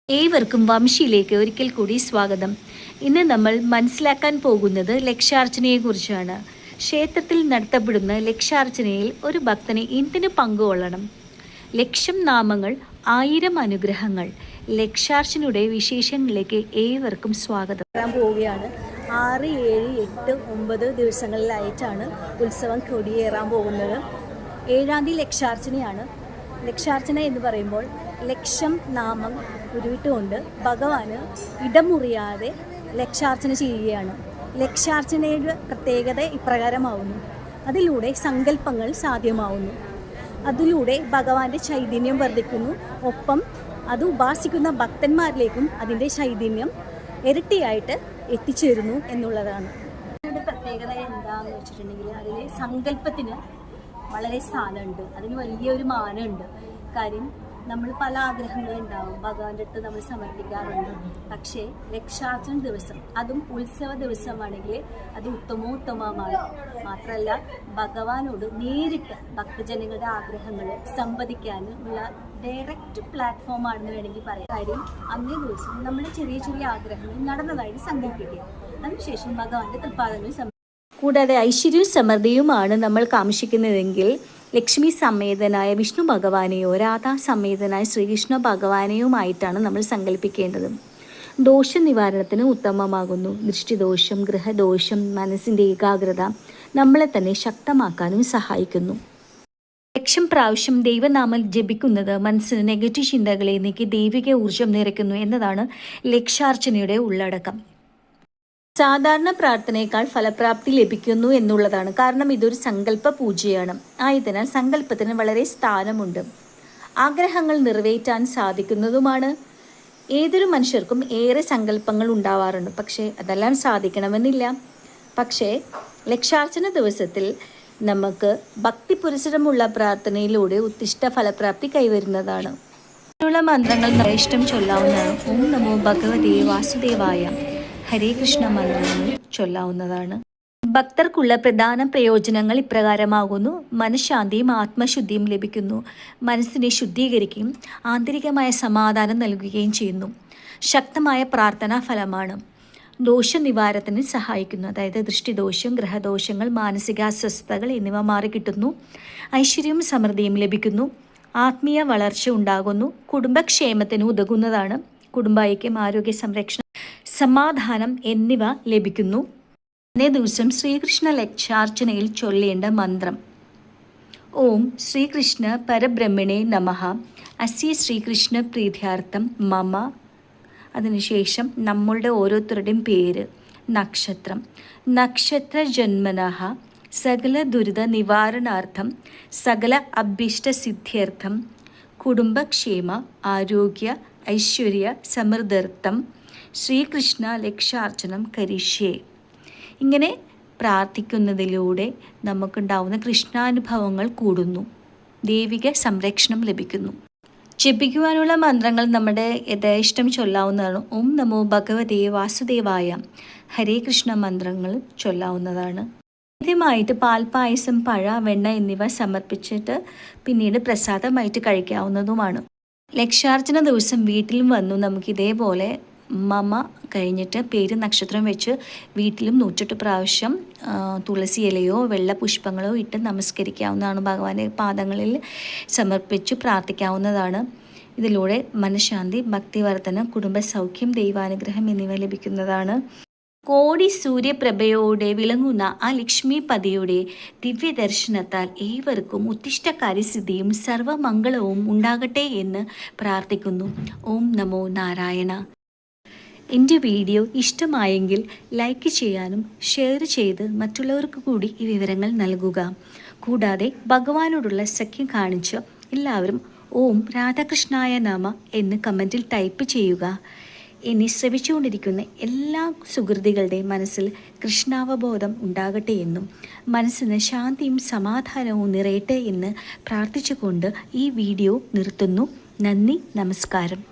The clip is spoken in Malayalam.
ഏവർക്കും വംശിയിലേക്ക് ഒരിക്കൽ കൂടി സ്വാഗതം. ഇന്ന് നമ്മൾ മനസ്സിലാക്കാൻ പോകുന്നത് ലക്ഷാർച്ചനയെക്കുറിച്ചാണ്. ക്ഷേത്രത്തിൽ നടത്തപ്പെടുന്ന ലക്ഷാർച്ചനയിൽ ഒരു ഭക്തന് എന്തിനു പങ്കുകൊള്ളണം? ലക്ഷം നാമങ്ങൾ, 1000 അനുഗ്രഹങ്ങൾ. ലക്ഷാർച്ചനയുടെ വിശേഷങ്ങളിലേക്ക് ഏവർക്കും സ്വാഗതം. പോവുകയാണ് 6, 7, 8, 9 ദിവസങ്ങളിലായിട്ടാണ് ഉത്സവം കൊടിയേറാൻ പോകുന്നത്. 7-ാം തീയതി ലക്ഷാർച്ചനയാണ്. ലക്ഷാർച്ചന എന്ന് പറയുമ്പോൾ ലക്ഷം നാമം ഉരുവിട്ടുകൊണ്ട് ഭഗവാന് ഇടമുറിയാതെ ലക്ഷാർച്ചന ചെയ്യുകയാണ്. ലക്ഷാർച്ചനയുടെ പ്രത്യേകത ഇപ്രകാരമാവുന്നു: അതിലൂടെ സങ്കല്പങ്ങൾ സാധ്യമാവുന്നു, അതിലൂടെ ഭഗവാന്റെ ചൈതന്യം വർദ്ധിക്കുന്നു, ഒപ്പം അത് ഉപാസിക്കുന്ന ഭക്തന്മാരിലേക്കും അതിൻ്റെ ചൈതന്യം ഇരട്ടിയായിട്ട് എത്തിച്ചേരുന്നു എന്നുള്ളതാണ്. അതിൻ്റെ പ്രത്യേകത എന്താണെന്ന് വെച്ചിട്ടുണ്ടെങ്കിൽ അതിൽ സങ്കല്പത്തിന് വളരെ സ്ഥാനമുണ്ട്, അതിന് വലിയൊരു മാനമുണ്ട്. കാര്യം നമ്മൾ പല ആഗ്രഹങ്ങളുണ്ടാവും, ഭഗവാന്റെ അടുത്ത് നമ്മൾ സമർപ്പിക്കാറുണ്ട്. പക്ഷേ ലക്ഷാർച്ചന ദിവസം, അതും ഉത്സവ ദിവസമാണെങ്കിൽ അത് ഉത്തമോത്തമമാണ്. മാത്രമല്ല ഭഗവാനോട് നേരിട്ട് ഭക്തജനങ്ങളുടെ ആഗ്രഹങ്ങൾ സംവദിക്കാനുള്ള ഡയറക്റ്റ് പ്ലാറ്റ്ഫോമാണെന്ന് വേണമെങ്കിൽ പറയാം. കാര്യം അന്നേ ദിവസം നമ്മുടെ ചെറിയ ചെറിയ ആഗ്രഹങ്ങൾ നടന്നതായിട്ട് സങ്കല്പിക്കുക, അതിനുശേഷം ഭഗവാന്റെ തൃപ്പാദങ്ങളിൽ കൂടാതെ ഐശ്വര്യവും സമൃദ്ധിയുമാണ് നമ്മൾ കാംക്ഷിക്കുന്നതെങ്കിൽ ലക്ഷ്മി സമേതനായ വിഷ്ണു ഭഗവാനെയോ രാധാ സമേതനായ ശ്രീകൃഷ്ണ ഭഗവാനെയുമായിട്ടാണ് നമ്മൾ സങ്കല്പിക്കേണ്ടത്. ദോഷ നിവാരണത്തിന് ഉത്തമമാകുന്നു. ദൃഷ്ടിദോഷം, ഗൃഹദോഷം, മനസ്സിൻ്റെ ഏകാഗ്രത നമ്മളെ തന്നെ ശക്തമാക്കാനും സഹായിക്കുന്നു. 1,000 പ്രാവശ്യം ദൈവനാമം ജപിക്കുന്നത് മനസ്സിന് നെഗറ്റീവ് ചിന്തകളെ നീക്കി ദൈവിക ഊർജം നിറയ്ക്കുന്നു എന്നതാണ് ലക്ഷാർച്ചനയുടെ ഉള്ളടക്കം. സാധാരണ പ്രാർത്ഥനയേക്കാൾ ഫലപ്രാപ്തി ലഭിക്കുന്നു എന്നുള്ളതാണ്. കാരണം ഇതൊരു സങ്കല്പ പൂജയാണ്. ആയതിനാൽ സങ്കല്പത്തിന് വളരെ സ്ഥാനമുണ്ട്. ആഗ്രഹങ്ങൾ നിറവേറ്റാൻ സാധിക്കുന്നതുമാണ്. ഏതൊരു മനുഷ്യർക്കും ഏറെ സങ്കല്പങ്ങൾ ഉണ്ടാവാറുണ്ട്, പക്ഷേ അതെല്ലാം സാധിക്കണമെന്നില്ല. പക്ഷേ ലക്ഷാർച്ചന ദിവസത്തിൽ നമുക്ക് ഭക്തി പുരസരമുള്ള പ്രാർത്ഥനയിലൂടെ ഉത്തിഷ്ട ഫലപ്രാപ്തി കൈവരുന്നതാണ്. ഉള്ള മന്ത്രങ്ങൾ ഇഷ്ടം ചൊല്ലാവുന്നതാണ്. ഓം നമോ ഭഗവതേ വാസുദേവായ ഹരേ കൃഷ്ണ മന്ത്രങ്ങൾ ചൊല്ലാവുന്നതാണ്. ഭക്തർക്കുള്ള പ്രധാന പ്രയോജനങ്ങൾ ഇപ്രകാരമാകുന്നു: മനഃശാന്തിയും ആത്മശുദ്ധിയും ലഭിക്കുന്നു, മനസ്സിനെ ശുദ്ധീകരിക്കുകയും ആന്തരികമായ സമാധാനം നൽകുകയും ചെയ്യുന്നു. ശക്തമായ പ്രാർത്ഥനാ ഫലമാണ്. ദോഷനിവാരണത്തിന് സഹായിക്കുന്നു, അതായത് ദൃഷ്ടിദോഷം, ഗ്രഹദോഷങ്ങൾ, മാനസികാസ്വസ്ഥതകൾ എന്നിവ മാറിക്കിട്ടുന്നു. ഐശ്വര്യവും സമൃദ്ധിയും ലഭിക്കുന്നു, ആത്മീയ വളർച്ച ഉണ്ടാകുന്നു, കുടുംബക്ഷേമത്തിന് ഉതകുന്നതാണ്. കുടുംബൈക്യം, ആരോഗ്യ സംരക്ഷണം, സമാധാനം എന്നിവ ലഭിക്കുന്നു. അന്നേ ദിവസം ശ്രീകൃഷ്ണ ലക്ഷാർച്ചനയിൽ ചൊല്ലേണ്ട മന്ത്രം: ഓം ശ്രീകൃഷ്ണ പരബ്രഹ്മണേ നമഃ, അസ്യ ശ്രീകൃഷ്ണ പ്രീത്യാർത്ഥം മമ. അതിനുശേഷം നമ്മളുടെ ഓരോരുത്തരുടെയും പേര്, നക്ഷത്രം, നക്ഷത്ര ജന്മനഃ സകല ദുരിത നിവാരണാർത്ഥം സകല അഭീഷ്ട സിദ്ധ്യർത്ഥം കുടുംബക്ഷേമ ആരോഗ്യ ഐശ്വര്യ സമൃദ്ധ്യർത്ഥം ശ്രീകൃഷ്ണ ലക്ഷാർച്ചനം കരിഷ്യേ. ഇങ്ങനെ പ്രാർത്ഥിക്കുന്നതിലൂടെ നമുക്കുണ്ടാവുന്ന കൃഷ്ണാനുഭവങ്ങൾ കൂടുന്നു, ദൈവിക സംരക്ഷണം ലഭിക്കുന്നു. ജപിക്കുവാനുള്ള മന്ത്രങ്ങൾ നമ്മുടെ യഥേഷ്ടം ചൊല്ലാവുന്നതാണ്. ഓം നമോ ഭഗവതേ വാസുദേവായ ഹരേ കൃഷ്ണ മന്ത്രങ്ങൾ ചൊല്ലാവുന്നതാണ്. ആദ്യമായിട്ട് പാൽപ്പായസം, പഴ, വെണ്ണ എന്നിവ സമർപ്പിച്ചിട്ട് പിന്നീട് പ്രസാദമായിട്ട് കഴിക്കാവുന്നതുമാണ്. ലക്ഷാർച്ചന ദിവസം വീട്ടിലും വന്നു നമുക്ക് ഇതേപോലെ മമ കഴിഞ്ഞിട്ട് പേര് നക്ഷത്രം വെച്ച് വീട്ടിലും 108 പ്രാവശ്യം തുളസി ഇലയോ വെള്ള പുഷ്പങ്ങളോ ഇട്ട് നമസ്കരിക്കാവുന്നതാണ്. ഭഗവാന്റെ പാദങ്ങളിൽ സമർപ്പിച്ച് പ്രാർത്ഥിക്കാവുന്നതാണ്. ഇതിലൂടെ മനഃശാന്തി, ഭക്തിവർദ്ധന, കുടുംബസൗഖ്യം, ദൈവാനുഗ്രഹം എന്നിവ ലഭിക്കുന്നതാണ്. കോടി സൂര്യപ്രഭയോടെ വിളങ്ങുന്ന ആ ലക്ഷ്മിപതിയുടെ ദിവ്യദർശനത്താൽ ഏവർക്കും ഉത്തിഷ്ടകാര്യസിദ്ധിയും സർവമംഗളവും ഉണ്ടാകട്ടെ എന്ന് പ്രാർത്ഥിക്കുന്നു. ഓം നമോ നാരായണ. എൻ്റെ വീഡിയോ ഇഷ്ടമായെങ്കിൽ ലൈക്ക് ചെയ്യാനും ഷെയർ ചെയ്ത് മറ്റുള്ളവർക്ക് കൂടി ഈ വിവരങ്ങൾ നൽകുക. കൂടാതെ ഭഗവാനോടുള്ള സഖ്യം കാണിച്ച് എല്ലാവരും ഓം രാധാകൃഷ്ണായ നമഃ എന്ന് കമൻറ്റിൽ ടൈപ്പ് ചെയ്യുക. എന്നെ ശ്രവിച്ചുകൊണ്ടിരിക്കുന്ന എല്ലാ സുഹൃത്തുക്കളുടെയും മനസ്സിൽ കൃഷ്ണാവബോധം ഉണ്ടാകട്ടെ എന്നും മനസ്സിന് ശാന്തിയും സമാധാനവും നിറയട്ടെ എന്ന് പ്രാർത്ഥിച്ചുകൊണ്ട് ഈ വീഡിയോ നിർത്തുന്നു. നന്ദി, നമസ്കാരം.